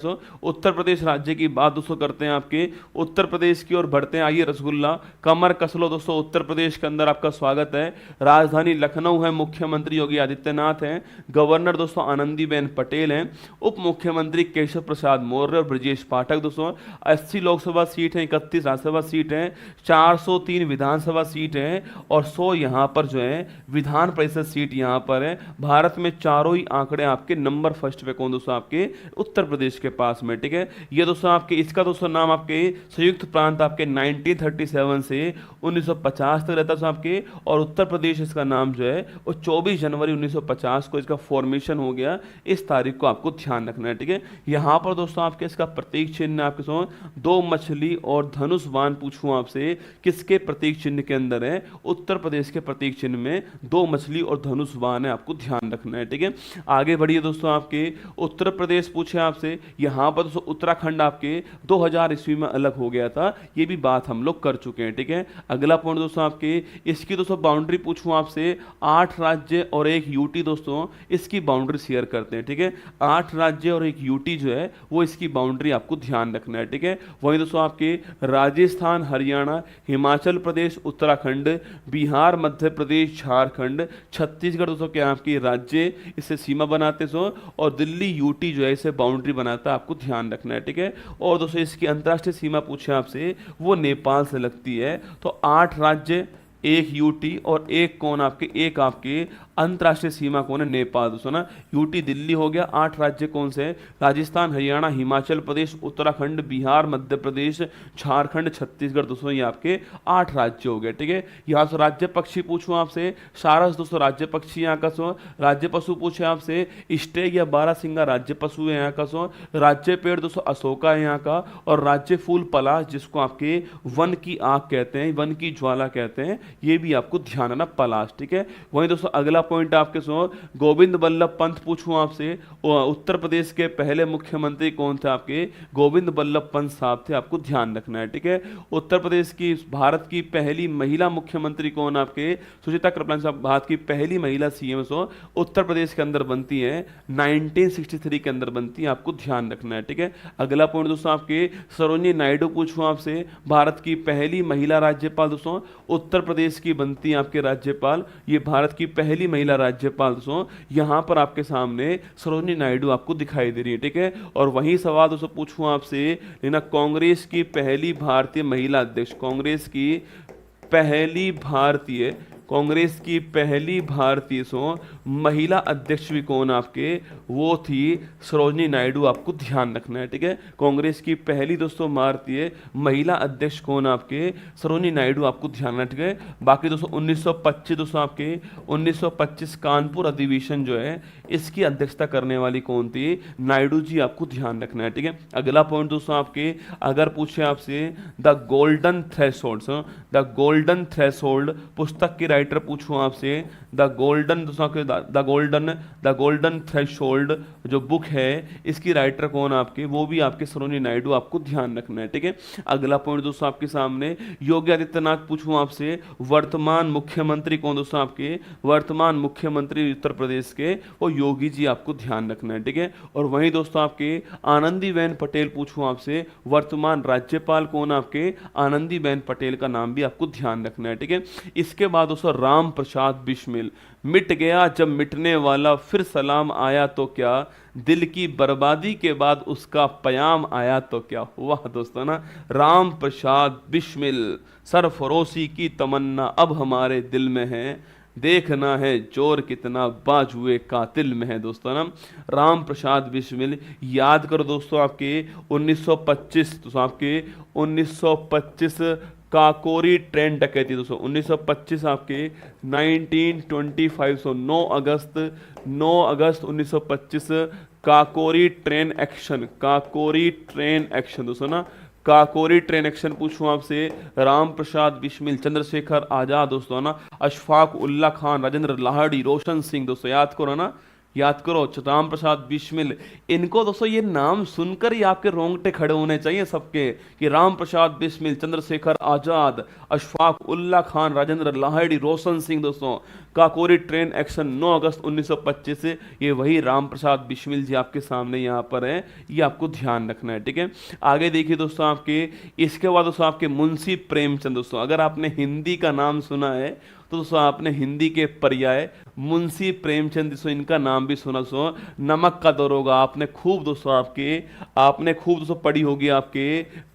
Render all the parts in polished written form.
उत्तर प्रदेश राज्य की बात दोस्तों करते हैं आपके उत्तर प्रदेश की ओर बढ़ते हैं। आइए रसगुल्ला कमर कस लो दोस्तों, उत्तर प्रदेश के अंदर आपका स्वागत है। राजधानी लखनऊ है, मुख्यमंत्री योगी आदित्यनाथ हैं, गवर्नर दोस्तों आनंदीबेन पटेल हैं, उप मुख्यमंत्री केशव प्रसाद मौर्य और ब्रजेश पाठक दोस्तों। 80 लोकसभा सीट हैं, 31 राज्यसभा सीट हैं, 403 विधानसभा सीट हैं और 100 यहाँ पर जो है विधान परिषद सीट यहाँ पर है। भारत में चारों ही आंकड़े आपके नंबर फर्स्ट पे कौन दोस्तों, आपके उत्तर प्रदेश के पास में। ठीक है, ये दोस्तों आपके इसका दोस्तों नाम आपके संयुक्त प्रांत आपके 1937 से 1950 तक रहता था आपके, और उत्तर प्रदेश इसका नाम जो है वो 24 जनवरी 1950 को इसका फॉर्मेशन हो गया। इस तारीख को आपको ध्यान रखना है। ठीक है, यहाँ पर दोस्तों आपके इसका प्रतीक चिन्ह आपके सो दो मछली और धनुष बाण पूछूं आपसे, किसके प्रतीक चिन्ह के अंदर है? उत्तर प्रदेश के प्रतीक चिन्ह में दो मछली और धनुष बाण है, आपको ध्यान रखना है। ठीक है, आगे बढ़िए दोस्तों, आपके उत्तर प्रदेश पूछे आपसे, यहाँ पर दोस्तों उत्तराखंड आपके 2000 ईस्वी में अलग हो गया था, ये भी बात हम लोग कर चुके हैं। ठीक है, अगला पॉइंट दोस्तों आपके इसकी दोस्तों बाउंड्री पूछूं आपसे, 8 राज्य और एक यूटी दोस्तों इसकी बाउंड्री शेयर करते हैं। ठीक है, 8 राज्य और एक यूटी जो है वो इसकी बाउंड्री आपको ध्यान रखना है। ठीक है, वहीं दोस्तों आपके राजस्थान, हरियाणा, हिमाचल प्रदेश, उत्तराखंड, बिहार, मध्य प्रदेश, झारखंड, छत्तीसगढ़ दोस्तों क्या आपकी राज्य इससे सीमा बनाते सो, और दिल्ली यूटी जो है इसे बाउंड्री बनाता है, आपको ध्यान रखना है। ठीक है, और दोस्तों इसकी अंतर्राष्ट्रीय सीमा पूछे आपसे, वो नेपाल से लगती है। तो 8 राज्य, एक यूटी और एक कौन आपके, एक आपके अंतर्राष्ट्रीय सीमा कौन है? नेपाल दोस्तों ना। यूटी दिल्ली हो गया, 8 राज्य कौन से? राजस्थान, हरियाणा, हिमाचल प्रदेश, उत्तराखंड, बिहार, मध्य प्रदेश, झारखंड, छत्तीसगढ़ दोस्तों, ये आपके 8 राज्य हो गए। ठीक है, यहाँ से राज्य पक्षी पूछूं आपसे, सारस दोस्तों राज्य पक्षी यहाँ का सो। राज्य पशु पूछे आपसे, स्टेग या बारहसिंगा राज्य पशु है यहाँ का सो। राज्य पेड़ दोस्तों अशोका है यहाँ का, और राज्य फूल पलाश, जिसको आपके वन की आग कहते हैं, वन की ज्वाला कहते हैं, ये भी आपको ध्यान रखना, पलाश। ठीक है, वहीं दोस्तों अगला पॉइंट आपके सो, गोविंद बल्लभ पंत पूछूं आपसे, उत्तर प्रदेश के पहले मुख्यमंत्री कौन थे? आपके गोविंद बल्लभ पंत साहब थे, आपको ध्यान रखना है। ठीक है, उत्तर प्रदेश की भारत की पहली महिला मुख्यमंत्री कौन? आपके सुचित्रा कृपलानी साहब, भारत की पहली महिला सीएम सो उत्तर प्रदेश के अंदर बनती है, 1963 के अंदर बनती है, आपको ध्यान रखना है। ठीक है, अगला पॉइंट दोस्तों आपके सरोजिनी नायडू पूछूं आपसे, भारत की पहली महिला राज्यपाल दोस्तों उत्तर प्रदेश की बनती है आपके राज्यपाल, ये भारत की पहली महिला राज्यपाल दोस्तों, यहां पर आपके सामने सरोजिनी नायडू आपको दिखाई दे रही है। ठीक है, और वही सवाल दोस्तों पूछूं आपसे लेना, कांग्रेस की पहली भारतीय महिला अध्यक्ष, कांग्रेस की पहली भारतीय, कांग्रेस की पहली भारतीय सो महिला अध्यक्ष भी कौन आपके? वो थी सरोजिनी नायडू, आपको ध्यान रखना है। ठीक है, कांग्रेस की पहली दोस्तों भारतीय महिला अध्यक्ष कौन आपके? सरोजिनी नायडू, आपको ध्यान रखना है। ठीक है, बाकी दोस्तों 1925 दोस्तों आपके 1925 कानपुर अधिवेशन जो है इसकी अध्यक्षता करने वाली कौन थी? नायडू जी, आपको ध्यान रखना है। ठीक है, अगला पॉइंट दोस्तों आपके अगर पूछे आपसे, the golden threshold, the golden threshold पुस्तक की राइटर पूछूं आपसे, द गोल्डन दोस्तों द गोल्डन थ्रेशोल्ड जो बुक है इसकी राइटर कौन आपके? वो भी आपके सरोजिनी नायडू, आपको ध्यान रखना है। ठीक है, अगला पॉइंट दोस्तों आपके सामने योगी आदित्यनाथ पूछूं आपसे, वर्तमान मुख्यमंत्री कौन दोस्तों आपके? वर्तमान मुख्यमंत्री उत्तर प्रदेश के वो योगी जी, आपको ध्यान रखना है। ठीक है, और वहीं दोस्तों आपके आनंदीबेन पटेल पूछूं आपसे, वर्तमान राज्यपाल कौन आपके? आनंदीबेन पटेल का नाम भी आपको ध्यान रखना है। ठीक है, इसके बाद दोस्तों राम प्रसाद बिस्मिल, मिट गया जब मिटने वाला फिर सलाम आया तो क्या, दिल की बर्बादी के बाद उसका पयाम आया तो क्या। वाह दोस्तों ना, राम प्रसाद बिस्मिल, सरफरोशी की तमन्ना अब हमारे दिल में है, देखना है जोर कितना बाजुए कातिल में है। दोस्तों ना, राम प्रसाद बिस्मिल याद करो दोस्तों, आपके 1925 दोस्तों आपके 1925 काकोरी ट्रेन डकैती दोस्तों 1925 आपके 1925 सो 9 अगस्त 1925 Kakori train action, Kakori train action दोस्तों ना, काकोरी ट्रेन एक्शन पूछूं आपसे, राम प्रसाद बिस्मिल, चंद्रशेखर आजाद दोस्तों ना, अशफाक उल्ला खान, राजेंद्र लाहड़ी, रोशन सिंह दोस्तों, याद करो ना, याद करो राम प्रसाद बिस्मिल। इनको दोस्तों ये नाम सुनकर ही आपके रोंगटे खड़े होने चाहिए सबके, कि राम प्रसाद बिस्मिल, चंद्रशेखर आजाद, अशफाक उल्ला खान, राजेंद्र लाहिड़ी, रोशन सिंह दोस्तों, काकोरी ट्रेन एक्शन 9 अगस्त 1925 से, ये वही राम प्रसाद बिस्मिल जी आपके सामने यहाँ पर है, ये आपको ध्यान रखना है, ठीक है। आगे देखिए दोस्तों आपके, इसके बाद दोस्तों आपके मुंशी प्रेमचंद। दोस्तों अगर आपने हिंदी का नाम सुना है तो दोस्तों आपने हिंदी के पर्याय मुंशी प्रेमचंद दोस्तों इनका नाम भी सुना। दोस्तों नमक का दरोगा आपने खूब दोस्तों आपने खूब दोस्तों पढ़ी होगी आपके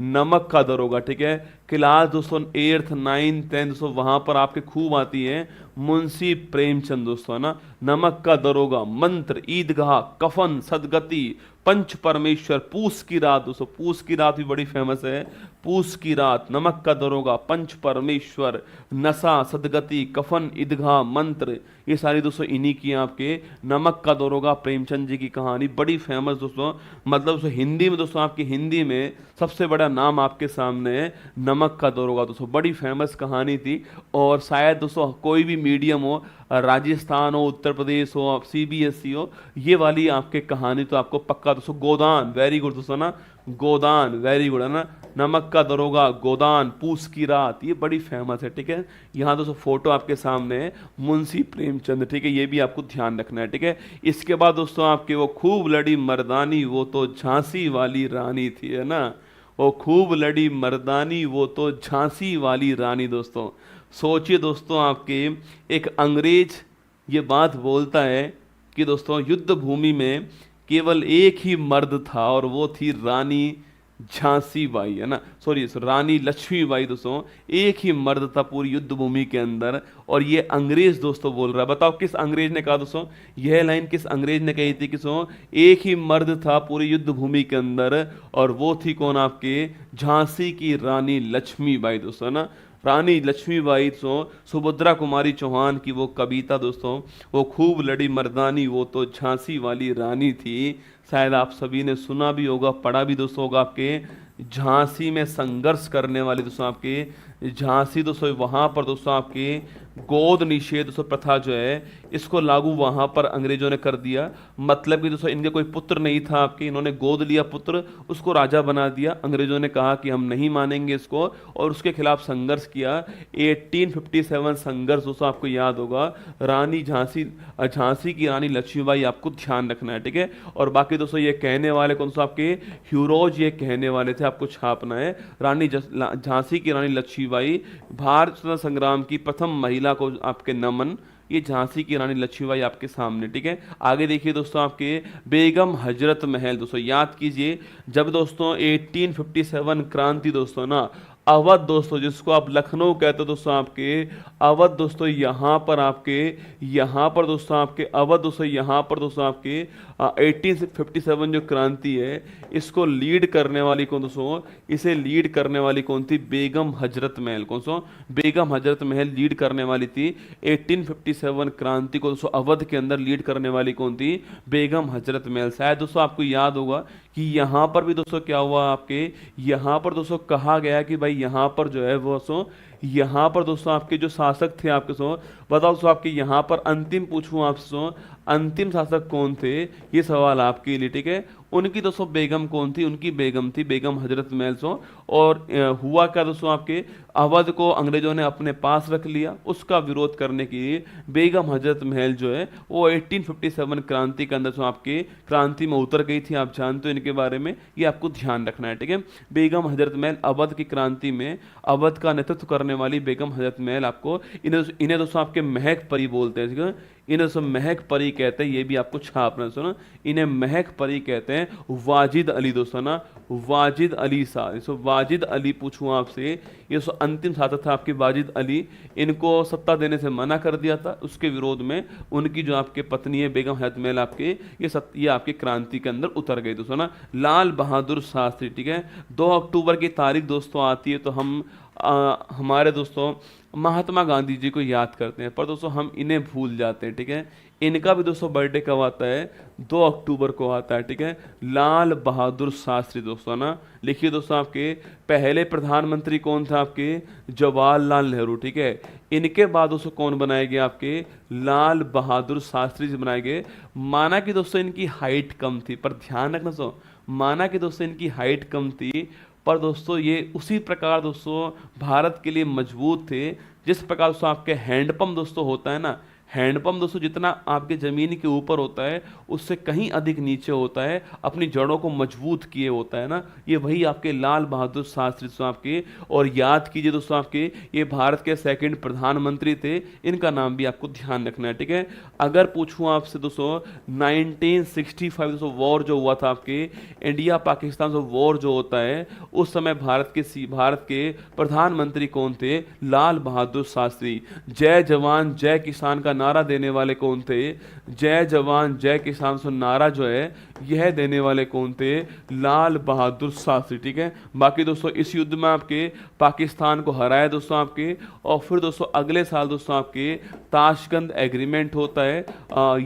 नमक का दरोगा, ठीक है। क्लास दोस्तों 8th 9th 10th दोस्तों वहां पर आपके खूब आती है मुंशी प्रेमचंद दोस्तों, है ना। नमक का दरोगा, मंत्र, ईदगाह, कफन, सदगति, पंच परमेश्वर, पूस की रात। दोस्तों पूस की रात भी बड़ी फेमस है, पूस की रात, नमक का दरोगा, पंच परमेश्वर, नशा, सदगति, कफन, ईदगाह, मंत्र, ये सारी दोस्तों इन्हीं की आपके नमक का दरोगा प्रेमचंद जी की कहानी बड़ी फेमस दोस्तों। मतलब दोस्तों हिंदी में दोस्तों आपकी हिंदी में सबसे बड़ा नाम आपके सामने है नमक का दरोगा दोस्तों, बड़ी फेमस कहानी थी। और शायद दोस्तों कोई भी मीडियम हो, राजस्थान हो, उत्तर प्रदेश हो, सीबीएसई हो, ये वाली आपके कहानी तो आपको पक्का दोस्तों। गोदान, वेरी गुड दोस्तों ना, गोदान वेरी गुड, है ना। नमक का दरोगा, गोदान, पूस की रात, ये बड़ी फेमस है, ठीक है। यहाँ दोस्तों फोटो आपके सामने है मुंशी प्रेमचंद, ठीक है, ये भी आपको ध्यान रखना है, ठीक है। इसके बाद दोस्तों आपके वो खूब लड़ी मर्दानी वो तो झांसी वाली रानी थी, है ना। वो खूब लड़ी मर्दानी वो तो झांसी वाली रानी। दोस्तों सोचिए दोस्तों आपके, एक अंग्रेज ये बात बोलता है कि दोस्तों युद्ध भूमि में केवल एक ही मर्द था और वो थी रानी झांसी बाई, है ना, सॉरी रानी लक्ष्मीबाई। दोस्तों एक ही मर्द था पूरी युद्ध भूमि के अंदर, और ये अंग्रेज दोस्तों बोल रहा है। बताओ किस अंग्रेज ने कहा दोस्तों, यह लाइन किस अंग्रेज ने कही थी? किसों, एक ही मर्द था पूरी युद्ध भूमि के अंदर, और वो थी कौन? आपके झांसी की रानी लक्ष्मीबाई दोस्तों, ना। रानी लक्ष्मीबाई तो सुभद्रा कुमारी चौहान की वो कविता दोस्तों, वो खूब लड़ी मर्दानी वो तो झांसी वाली रानी थी। शायद आप सभी ने सुना भी होगा, पढ़ा भी दोस्तों होगा। आपके झांसी में संघर्ष करने वाले दोस्तों, आपके झांसी दोस्तों, वहाँ पर दोस्तों आपके गोद निषेध दोस्तों प्रथा जो है इसको लागू वहाँ पर अंग्रेजों ने कर दिया। मतलब कि दोस्तों इनके कोई पुत्र नहीं था आपके, इन्होंने गोद लिया पुत्र, उसको राजा बना दिया। अंग्रेजों ने कहा कि हम नहीं मानेंगे इसको, और उसके खिलाफ संघर्ष किया। 1857 संघर्ष दोस्तों आपको याद होगा। रानी झांसी की रानी लक्ष्मीबाई, आपको ध्यान रखना है, ठीक है। और बाकी दोस्तों ये कहने वाले कौन सा? आपके ह्यूरोज ये कहने वाले थे, आपको छापना है। रानी झांसी की रानी लक्ष्मीबाई, भारत स्वतंत्रता संग्राम की प्रथम महिला को आपके नमन। ये झांसी की रानी लक्ष्मीबाई आपके सामने, ठीक है। आगे देखिए दोस्तों आपके बेगम हजरत महल। दोस्तों याद कीजिए, जब दोस्तों 1857 क्रांति दोस्तों ना, अवध दोस्तों जिसको आप लखनऊ कहते हो दोस्तों, आपके अवध दोस्तों यहाँ पर दोस्तों आपके अवध दोस्तों यहाँ पर दोस्तों आपके 1857 जो क्रांति है इसको लीड करने वाली कौन दोस्तों? इसे लीड करने वाली कौन थी? बेगम हजरत महल। कौन सा? बेगम हजरत महल लीड करने वाली थी 1857 क्रांति को दोस्तों। अवध के अंदर लीड करने वाली कौन थी? बेगम हजरत महल। शायद दोस्तों आपको याद होगा कि यहाँ पर भी दोस्तों क्या हुआ, आपके यहाँ पर दोस्तों कहा गया कि भाई यहाँ पर जो है वो सो, यहाँ पर दोस्तों आपके जो शासक थे आपके सो, बताओ दोस्तों आपके यहाँ पर अंतिम पूछूं आपसे सो, अंतिम शासक कौन थे? ये सवाल आपके लिए, ठीक है। उनकी दोस्तों बेगम कौन थी? उनकी बेगम थी बेगम हजरत महल सो। और हुआ क्या दोस्तों, आपके अवध को अंग्रेजों ने अपने पास रख लिया। उसका विरोध करने के लिए बेगम हजरत महल जो है वो 1857 क्रांति के अंदर सो आपके क्रांति में उतर गई थी। आप जानते हो इनके बारे में, ये आपको ध्यान रखना है, ठीक है। बेगम हजरत महल अवध की क्रांति में अवध का नेतृत्व करने वाली बेगम हजरत महल, आपको इन्हें दोस्तों आपके महक परी बोलते हैं, ठीक है। इन्हें दोस्तों महक परी कहते हैं, ये भी आपको छापना सुना। इन्हें महक परी कहते हैं। वाजिद अली दोस्तों ना, वाजिद अली साहब, सो वाजिद अली पूछूं आपसे, ये सो अंतिम शासक था आपके वाजिद अली। इनको सत्ता देने से मना कर दिया था। उसके विरोध में उनकी जो आपके पत्नी है बेगम हजरत महल, आपके ये आपके क्रांति के अंदर उतर गई दोस्तों ना। लाल बहादुर शास्त्री, ठीक है। 2 अक्टूबर की तारीख दोस्तों आती है तो हम हमारे दोस्तों महात्मा गांधी जी को याद करते हैं, पर दोस्तों हम इन्हें भूल जाते हैं, ठीक है। इनका भी दोस्तों बर्थडे कब आता है? 2 अक्टूबर को आता है, ठीक है। लाल बहादुर शास्त्री दोस्तों ना। लिखिए दोस्तों आपके पहले प्रधानमंत्री कौन था? आपके जवाहरलाल नेहरू, ठीक है। इनके बाद दोस्तों कौन बनाए गए? आपके लाल बहादुर शास्त्री जी बनाए गए। माना कि दोस्तों इनकी हाइट कम थी, पर ध्यान रखना दोस्तों, माना कि दोस्तों इनकी हाइट कम थी, पर दोस्तों ये उसी प्रकार दोस्तों भारत के लिए मजबूत थे जिस प्रकार दोस्तों आपके हैंडपंप दोस्तों होता है ना, हैंडपंप दोस्तों जितना आपके ज़मीन के ऊपर होता है उससे कहीं अधिक नीचे होता है, अपनी जड़ों को मजबूत किए होता है ना, ये वही आपके लाल बहादुर शास्त्री दोस्तों आपके। और याद कीजिए दोस्तों आपके, ये भारत के सेकंड प्रधानमंत्री थे, इनका नाम भी आपको ध्यान रखना है, ठीक है। अगर पूछूं आपसे दोस्तों 1965 दोस्तों वॉर जो हुआ था आपके, इंडिया पाकिस्तान जो वॉर जो होता है, उस समय भारत के प्रधानमंत्री कौन थे? लाल बहादुर शास्त्री। जय जवान जय किसान का नारा देने वाले कौन थे? जय जवान जय किसान सो नारा जो है यह देने वाले कौन थे? लाल बहादुर शास्त्री, ठीक है। बाकी दोस्तों इस युद्ध में आपके पाकिस्तान को हराया दोस्तों आपके, और फिर दोस्तों अगले साल दोस्तों आपके ताशकंद एग्रीमेंट होता है,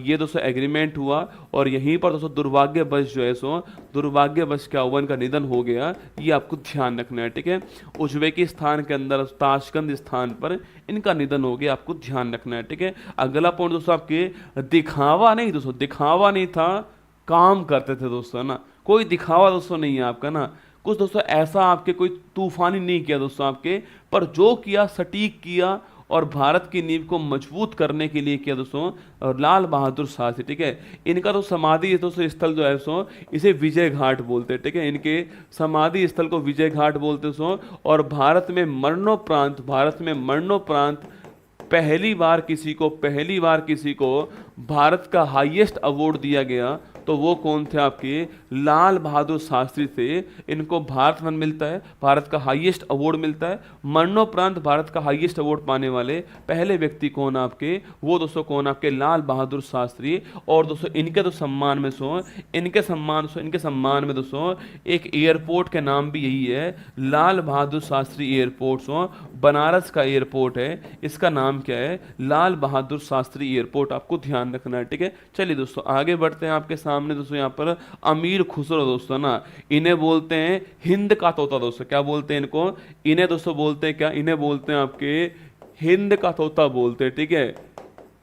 ये दोस्तों एग्रीमेंट हुआ, और यहीं पर दोस्तों दुर्भाग्यवश जो है सो दुर्भाग्यवश क्या हुआ, इनका निधन हो गया, ये आपको ध्यान रखना है, ठीक है। उज्बेकिस्तान के अंदर ताशकंद स्थान पर इनका निधन हो गया, आपको ध्यान रखना है, ठीक है। अगला पॉइंट दोस्तों आपके दिखावा नहीं दोस्तों, दिखावा नहीं था, काम करते थे दोस्तों, है ना। कोई दिखावा दोस्तों नहीं है आपका ना, कुछ दोस्तों ऐसा आपके कोई तूफानी नहीं किया दोस्तों आपके, पर जो किया सटीक किया, और भारत की नींव को मजबूत करने के लिए किया दोस्तों, और लाल बहादुर शास्त्री, ठीक है। इनका तो समाधि दोस्तों स्थल जो है सो इसे विजय घाट बोलते हैं, ठीक है। इनके समाधि स्थल को विजय घाट बोलते सो। और भारत में मरणोपरांत पहली बार किसी को भारत का हाईएस्ट अवार्ड दिया गया, तो वो कौन थे? आपके लाल बहादुर शास्त्री थे। इनको भारत रत्न मिलता है, भारत का हाईएस्ट अवार्ड मिलता है। मरणोपरांत भारत का हाईएस्ट अवार्ड पाने वाले पहले व्यक्ति कौन आपके? वो दोस्तों कौन आपके? लाल बहादुर शास्त्री। और दोस्तों इनके तो सम्मान में दोस्तों एक एयरपोर्ट के नाम भी यही है, लाल बहादुर शास्त्री एयरपोर्ट। बनारस का एयरपोर्ट है, इसका नाम क्या है? लाल बहादुर शास्त्री एयरपोर्ट, आपको ध्यान रखना है, ठीक है। चलिए दोस्तों आगे बढ़ते हैं। आपके सामने दोस्तों यहाँ पर अमीर खुसरो दोस्तों ना, इन्हें बोलते हैं हिंद का तोता दोस्तों। क्या बोलते हैं इनको? इन्हें दोस्तों बोलते हैं क्या? इन्हें बोलते हैं आपके हिंद का तोता बोलते हैं, ठीक है।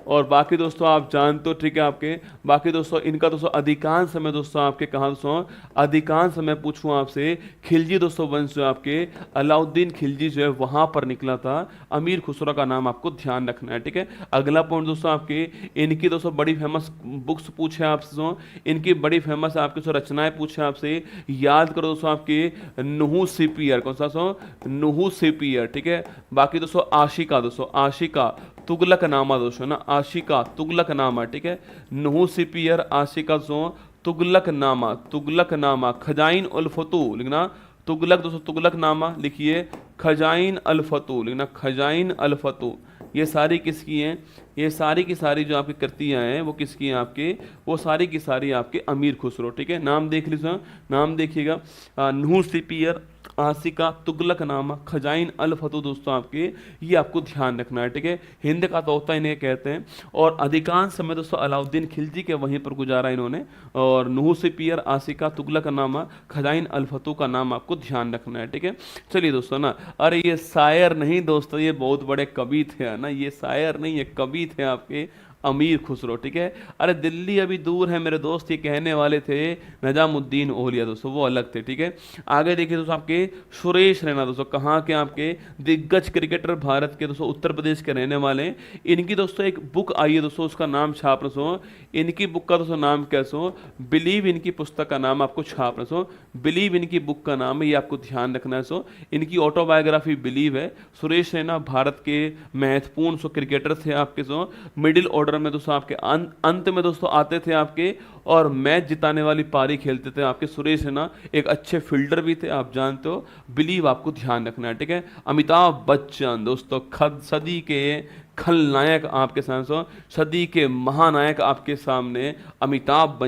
और बाकी दोस्तों आप जानते हो, ठीक है आपके। बाकी दोस्तों इनका दोस्तों अधिकांश समय दोस्तों आपके कहाँ दोस्तों, अधिकांश समय पूछूं आपसे, खिलजी दोस्तों वंश जो आपके अलाउद्दीन खिलजी जो है वहां पर निकला था। अमीर खुसरो का नाम आपको ध्यान रखना है, ठीक है। अगला पॉइंट दोस्तों आपके, इनकी दोस्तों बड़ी फेमस बुक्स पूछे आपसे, इनकी बड़ी फेमस आपके रचनाएं पूछे आपसे, याद करो दोस्तों आपके नुहू सीपियर, कौन सा सो? नुहू सीपियर, ठीक है। बाकी दोस्तों आशिका दोस्तों, आशिका तुगलकनामा दोस्तों ना, आशिका तुगलकनामा, ठीक है। नुहू सीपियर, आशिका सो तुगलकनामा। खजाइन उल फतूह लिखना, तुगलक दोस्तों तुगलकनामा लिखिए, खजाइन अल फतूह लिखना, खजाइन अल फतूह। ये सारी किसकी हैं? ये सारी की सारी जो आपकी कृतियाँ हैं वो किसकी हैं आपके? वो सारी की सारी आपके अमीर खुसरो, ठीक है। नाम देख लीजिए, नाम देखिएगा, नुहू सीपियर, आशिका तुगलकनामा, खजाइन अल फतूह दोस्तों आपके, ये आपको ध्यान रखना है, ठीक है। हिंद का तोता इन्हें कहते हैं। और अधिकांश समय दोस्तों अलाउद्दीन खिलजी के वहीं पर गुजारा इन्होंने। और नुहू सीपियर, आशिका तुगलकनामा, खजाइन अल फतूह का नाम आपको ध्यान रखना है, ठीक है। चलिए दोस्तों ना, अरे ये शायर नहीं दोस्तों, ये बहुत बड़े कवि थे ना, ये शायर नहीं, ये कवि थे आपके अमीर खुसरो, ठीक है। अरे दिल्ली अभी दूर है मेरे दोस्त, ये कहने वाले थे निजामुद्दीन औलिया दोस्तों, वो अलग थे, ठीक है। आगे देखिए दोस्तों आपके सुरेश रैना दोस्तों, कहाँ के? आपके दिग्गज क्रिकेटर, भारत के दोस्तों उत्तर प्रदेश के रहने वाले हैं। इनकी दोस्तों एक बुक आई है दोस्तों, उसका नाम छाप रहे सो, इनकी बुक का दोस्तों नाम क्या सो? बिलीव। इनकी पुस्तक का नाम आपको छाप रहे सो, बिलीव इनकी बुक का नाम है, ये आपको ध्यान रखना है। सो इनकी ऑटोबायोग्राफी बिलीव है। सुरेश रैना भारत के महत्वपूर्ण सो क्रिकेटर थे आपके, सो मिडिल ऑर्डर में दोस्तों आपके अंत में दोस्तों आते थे आपके, और मैच जिताने वाली पारी खेलते थे आपके। सुरेश रैना एक अच्छे फील्डर भी थे, आप जानते हो। बिलीव आपको ध्यान रखना है, ठीक है। अमिताभ बच्चन दोस्तों, सदी के खलनायक आपके सामने, सदी के महानायक आपके सामने अमिताभ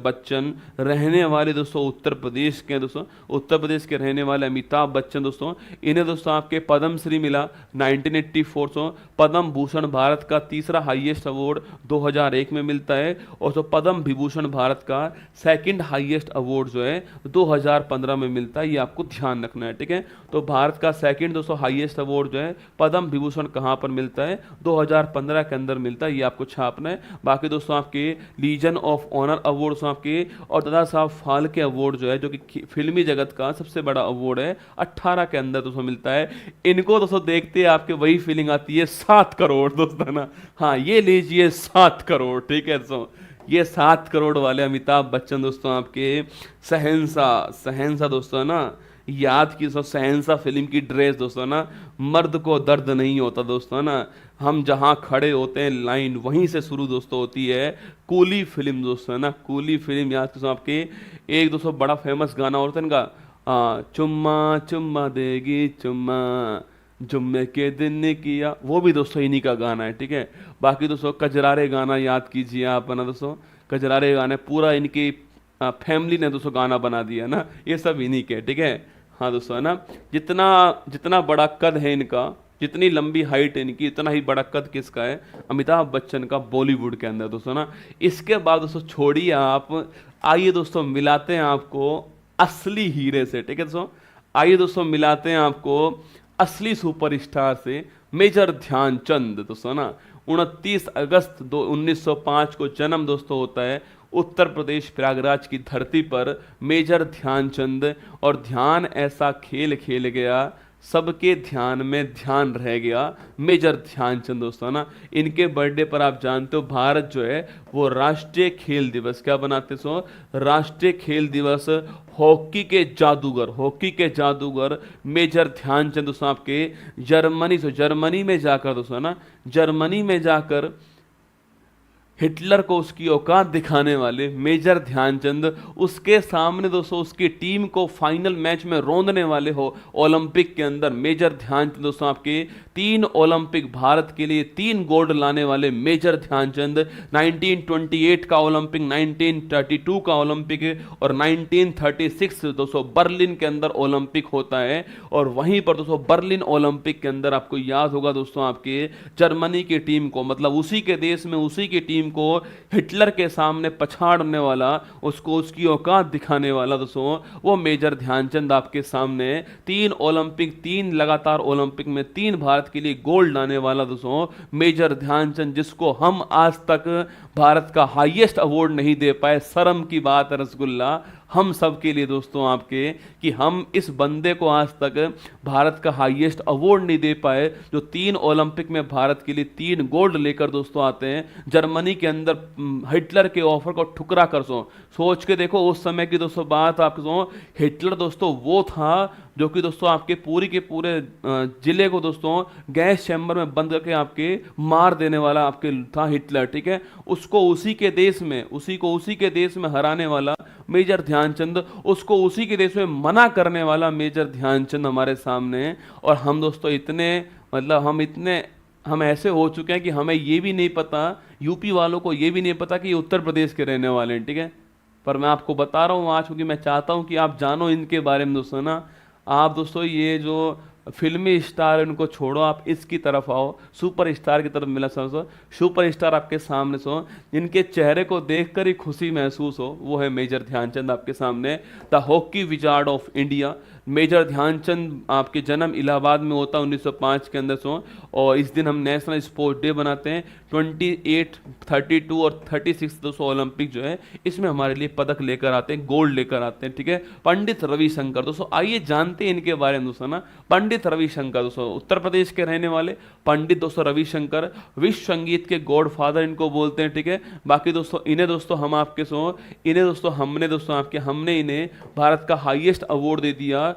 बच्चन, रहने वाले दोस्तों उत्तर प्रदेश के दोस्तों, उत्तर प्रदेश के रहने वाले अमिताभ बच्चन दोस्तों, इन्हें दोस्तों आपके पद्म श्री मिला 1984। पद्म भूषण भारत का तीसरा हाईएस्ट अवार्ड 2001 में मिलता है, और तो पद्म विभूषण भारत का सेकंड हाईएस्ट अवार्ड जो है 2015 में मिलता है, ये आपको ध्यान रखना है, ठीक है। तो भारत का सेकंड दोस्तों हाईएस्ट अवार्ड जो है पद्म विभूषण कहाँ पर मिलता है? 2015 के अंदर मिलता है, ये आपको छापना है। बाकी दोस्तों आपके लीजन ऑफ ऑनर अवार्ड आपके और दादा साहब फाल्के अवार्ड जो है, जो कि फिल्मी जगत का सबसे बड़ा अवार्ड है, 18 के अंदर दोस्तों मिलता है। इनको दोस्तों देखते आपके वही फीलिंग आती है 7 करोड़ दोस्तों ना, हाँ ये लीजिए 7 करोड़, ठीक है दोस्तों। ये 7 करोड़ वाले अमिताभ बच्चन दोस्तों आपके शहंशाह, शहंशाह दोस्तों ना, याद की दोस्तों शहंशाह फिल्म की ड्रेस दोस्तों ना, मर्द को दर्द नहीं होता दोस्तों ना, हम जहां खड़े होते हैं लाइन वहीं से शुरू दोस्तों होती है। कूली फिल्म दोस्तों ना, कूली फिल्म याद की आपके। एक दोस्तों बड़ा फेमस गाना होता है इनका, चुम्मा चुम्मा देगी चुम्मा, जुम्मे के दिन ने किया, वो भी दोस्तों इन्हीं का गाना है, ठीक है। बाकी दोस्तों कजरारे गाना याद कीजिए आप ना दोस्तों, कजरारे गाने पूरा इनकी फैमिली ने दोस्तों गाना बना दिया ना, ये सब इन्हीं के, ठीक है। हाँ दोस्तों है ना, जितना जितना बड़ा कद है इनका, जितनी लंबी हाइट है इनकी, इतना ही बड़ा कद किसका है, अमिताभ बच्चन का बॉलीवुड के अंदर दोस्तों ना। इसके बाद दोस्तों छोड़िए आप, आइए दोस्तों मिलाते हैं आपको असली हीरे से, ठीक है दोस्तों। आइए दोस्तों मिलाते हैं आपको असली सुपरस्टार से, मेजर ध्यानचंद दोस्तों ना। 29 अगस्त 1905 को जन्म दोस्तों होता है उत्तर प्रदेश प्रयागराज की धरती पर मेजर ध्यानचंद। और ध्यान ऐसा खेल खेल गया, सबके ध्यान में ध्यान रह गया, मेजर ध्यानचंद दोस्तों ना। इनके बर्थडे पर आप जानते हो भारत जो है वो राष्ट्रीय खेल दिवस क्या बनाते सो, राष्ट्रीय खेल दिवस हॉकी के जादूगर, हॉकी के जादूगर मेजर ध्यानचंद दोस्तों आपके जर्मनी से, जर्मनी में जाकर दोस्तों ना, जर्मनी में जाकर हिटलर को उसकी औकात दिखाने वाले मेजर ध्यानचंद, उसके सामने दोस्तों उसकी टीम को फाइनल मैच में रौंदने वाले हो ओलंपिक के अंदर मेजर ध्यानचंद दोस्तों आपके 3 ओलंपिक, भारत के लिए 3 गोल्ड लाने वाले मेजर ध्यानचंद। 1928 का ओलंपिक, 1932 का ओलंपिक और 1936 दोस्तों बर्लिन के अंदर ओलंपिक होता है। और वहीं पर दोस्तों बर्लिन ओलंपिक के अंदर आपको याद होगा दोस्तों आपके जर्मनी की टीम को, मतलब उसी के देश में उसी की टीम को हिटलर के सामने पछाड़ने वाला, उसको उसकी औकात दिखाने वाला दोस्तों वो मेजर ध्यानचंद आपके सामने 3 ओलंपिक, 3 लगातार ओलंपिक में 3 भारत के लिए गोल्ड लाने वाला दोस्तों मेजर ध्यानचंद, जिसको हम आज तक भारत का हाईएस्ट अवार्ड नहीं दे पाए। शर्म की बात है रसगुल्ला हम सब के लिए दोस्तों आपके, कि हम इस बंदे को आज तक भारत का हाईएस्ट अवार्ड नहीं दे पाए, जो 3 ओलंपिक में भारत के लिए 3 गोल्ड लेकर दोस्तों आते हैं जर्मनी के अंदर, हिटलर के ऑफर को ठुकरा कर। सोच के देखो उस समय की दोस्तों बात आपको, हिटलर दोस्तों वो था जो कि दोस्तों आपके पूरी के पूरे जिले को दोस्तों गैस चैम्बर में बंद करके आपके मार देने वाला आपके था हिटलर, ठीक है। उसको उसी के देश में, उसी को उसी के देश में हराने वाला मेजर ध्यानचंद, उसको उसी के देश में मना करने वाला मेजर ध्यानचंद हमारे सामने है। और हम दोस्तों इतने, मतलब हम ऐसे हो चुके हैं कि हमें ये भी नहीं पता, यूपी वालों को ये भी नहीं पता कि ये उत्तर प्रदेश के रहने वाले हैं, ठीक है। पर मैं आपको बता रहा हूँ आज, क्योंकि मैं चाहता हूँ कि आप जानो इनके बारे में दोस्तों ना। आप दोस्तों ये जो फिल्मी स्टार उनको छोड़ो, आप इसकी तरफ आओ, सुपर स्टार की तरफ मिला समझो। सुपर स्टार आपके सामने सो, जिनके चेहरे को देखकर ही खुशी महसूस हो, वो है मेजर ध्यानचंद आपके सामने, the hockey wizard of India. Major Dhyan Chand आपके जन्म इलाहाबाद में होता 1905 के अंदर सो। और इस दिन हम नेशनल स्पोर्ट्स डे बनाते हैं। 28, 32 और 36 दोस्तों ओलंपिक जो है इसमें हमारे लिए पदक लेकर आते हैं, गोल्ड लेकर आते हैं, ठीक है। पंडित रविशंकर दोस्तों, आइए जानते हैं इनके बारे में दोस्तों ना। पंडित रविशंकर दोस्तों उत्तर प्रदेश के रहने वाले पंडित दोस्तों रविशंकर, विश्व संगीत के गॉडफादर इनको बोलते हैं, ठीक है। बाकी दोस्तों इन्हें दोस्तों हम आपके इन्हें दोस्तों हमने इन्हें भारत का हाईएस्ट अवार्ड दे दिया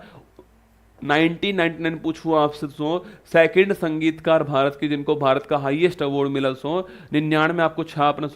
1999। पूछूं आपसे सेकंड संगीतकार भारत के जिनको भारत का हाईएस्ट अवार्ड मिला 99 आपको छापना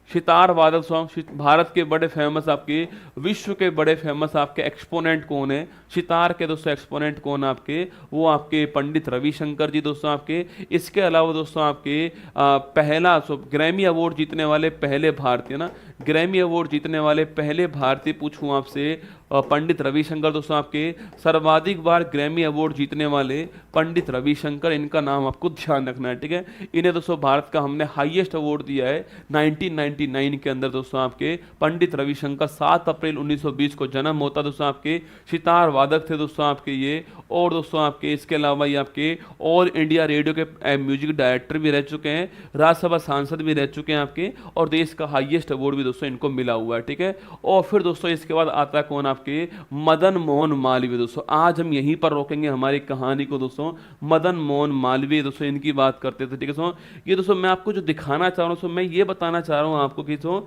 सितार वादक सॉन्ग। भारत के बड़े फेमस आपके, विश्व के बड़े फेमस आपके एक्सपोनेंट कौन है, सितार के दोस्तों एक्सपोनेंट कौन आपके, वो आपके पंडित रविशंकर जी दोस्तों आपके। इसके अलावा दोस्तों आपके पहला ग्रैमी अवार्ड जीतने वाले पहले भारतीय ना, ग्रैमी अवार्ड जीतने वाले पहले भारतीय पूछूं आपसे पंडित रविशंकर दोस्तों आपके। सर्वाधिक बार ग्रैमी अवार्ड जीतने वाले पंडित रविशंकर, इनका नाम आपको ध्यान रखना है, ठीक है। इन्हें दोस्तों भारत का हमने हाईएस्ट अवार्ड दिया है 1999 1799 के अंदर दोस्तों आपके पंडित रविशंकर, 7 अप्रैल 1920 को जन्म होता दोस्तों आपके, सितार वादक थे दोस्तों आपके ये। और दोस्तों आपके इसके अलावा ये आपके ऑल इंडिया रेडियो के म्यूजिक डायरेक्टर भी रह चुके हैं, राज्यसभा सांसद भी रह चुके हैं आपके, और देश का हाईएस्ट अवार्ड भी दोस्तों इनको मिला हुआ है, ठीक है। और फिर दोस्तों इसके बाद आता है कौन, आपके मदन मोहन मालवीय दोस्तों। आज हम यहीं पर रोकेंगे हमारी कहानी को दोस्तों, मदन मोहन मालवीय दोस्तों इनकी बात करते थे, ठीक है दोस्तों। ये दोस्तों मैं आपको जो दिखाना चाह रहा हूँ दोस्तों, मैं ये बताना चाह रहा हूँ आपको कि दोस्तों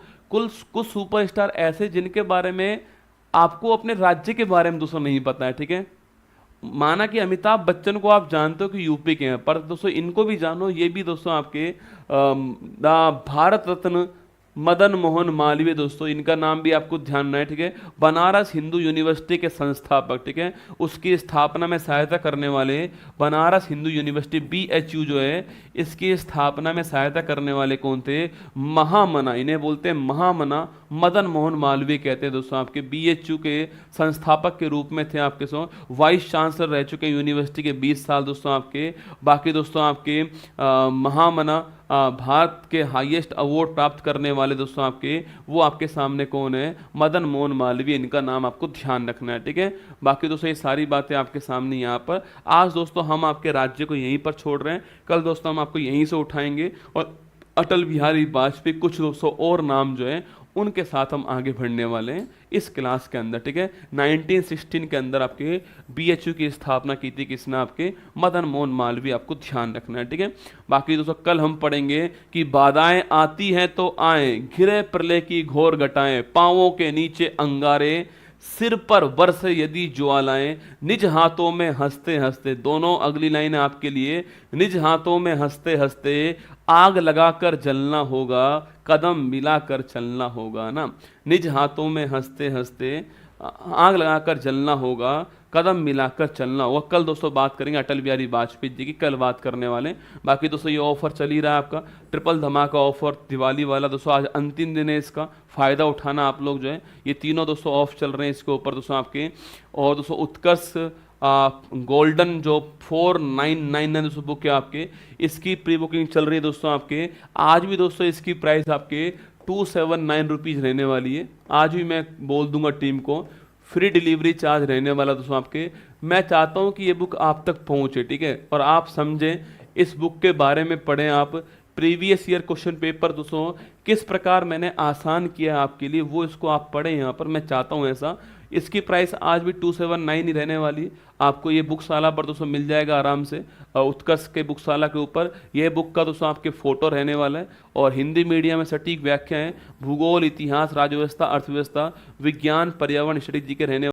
कुछ सुपरस्टार ऐसे जिनके बारे में आपको अपने राज्य के बारे में दोस्तों नहीं पता है, ठीक है। माना कि अमिताभ बच्चन को आप जानते हो कि यूपी के हैं, पर दोस्तों इनको भी जानो, ये भी दोस्तों आपके भारत रत्न मदन मोहन मालवीय दोस्तों, इनका नाम भी आपको ध्यान है, ठीक है। बनारस हिंदू यूनिवर्सिटी के संस्थापक, ठीक है, उसकी स्थापना में सहायता करने वाले, बनारस हिंदू यूनिवर्सिटी BHU जो है, इसकी स्थापना में सहायता करने वाले कौन थे, महामना, इन्हें बोलते हैं महामना, मदन मोहन मालवीय कहते हैं दोस्तों आपके। BHU के संस्थापक के रूप में थे आपके वाइस चांसलर रह चुके हैं यूनिवर्सिटी के 20 साल दोस्तों आपके। बाकी दोस्तों आपके महामना भारत के हाईएस्ट अवार्ड प्राप्त करने वाले दोस्तों आपके, वो आपके सामने कौन है, मदन मोहन मालवीय, इनका नाम आपको ध्यान रखना है, ठीक है। बाकी दोस्तों ये सारी बातें आपके सामने यहाँ पर। आज दोस्तों हम आपके राज्य को यहीं पर छोड़ रहे हैं, कल दोस्तों हम आपको यहीं से उठाएंगे और अटल बिहारी वाजपेयी कुछ दोस्तों और नाम जो है उनके साथ हम आगे बढ़ने वाले हैं इस क्लास के अंदर, ठीक है। 1916 के अंदर आपके BHU की स्थापना की थी किसने, आपके मदन मोहन मालवीय, आपको ध्यान रखना है, ठीक है। बाकी दोस्तों कल हम पढ़ेंगे कि बाधाएं आती हैं तो आए, घिरे प्रलय की घोर घटाएं, पांवों के नीचे अंगारे, सिर पर वर्ष यदि ज्वालाएं, निज हाथों में हंसते हंसते, दोनों अगली लाइन है आपके लिए, निज हाथों में हंसते हंसते आग लगाकर जलना होगा, कदम मिलाकर चलना होगा ना। निज हाथों में हंसते हंसते आग लगाकर जलना होगा, कदम मिलाकर चलना होगा। कल दोस्तों बात करेंगे अटल बिहारी वाजपेयी जी की, कल बात करने वाले। बाकी दोस्तों ये ऑफर चल ही रहा है आपका, ट्रिपल धमाका ऑफर दिवाली वाला दोस्तों, आज अंतिम दिन है इसका, फ़ायदा उठाना आप लोग जो है। ये तीनों दोस्तों ऑफ चल रहे हैं इसके ऊपर दोस्तों आपके। और दोस्तों उत्कर्ष गोल्डन जो 4999 दोस्तों बुक है आपके, इसकी प्री बुकिंग चल रही है दोस्तों आपके। आज भी दोस्तों इसकी प्राइस आपके 279 रुपीज़ रहने वाली है। आज भी मैं बोल दूंगा टीम को, फ्री डिलीवरी चार्ज रहने वाला दोस्तों आपके। मैं चाहता हूं कि ये बुक आप तक पहुंचे, ठीक है, और आप समझें, इस बुक के बारे में पढ़ें आप। प्रीवियस ईयर क्वेश्चन पेपर दोस्तों किस प्रकार मैंने आसान किया आपके लिए, वो इसको आप पढ़ें यहाँ पर, मैं चाहता हूँ ऐसा। इसकी प्राइस आज भी 279 ही रहने वाली। आपको ये बुकशाला पर दोस्तों मिल जाएगा आराम से, उत्कर्ष के बुकशाला के ऊपर। ये बुक का दोस्तों आपके फोटो रहने वाला है, और हिंदी मीडियम में सटीक व्याख्या है, भूगोल, इतिहास, राज्य व्यवस्था, अर्थव्यवस्था, विज्ञान, पर्यावरण स्टडीज जी के रहने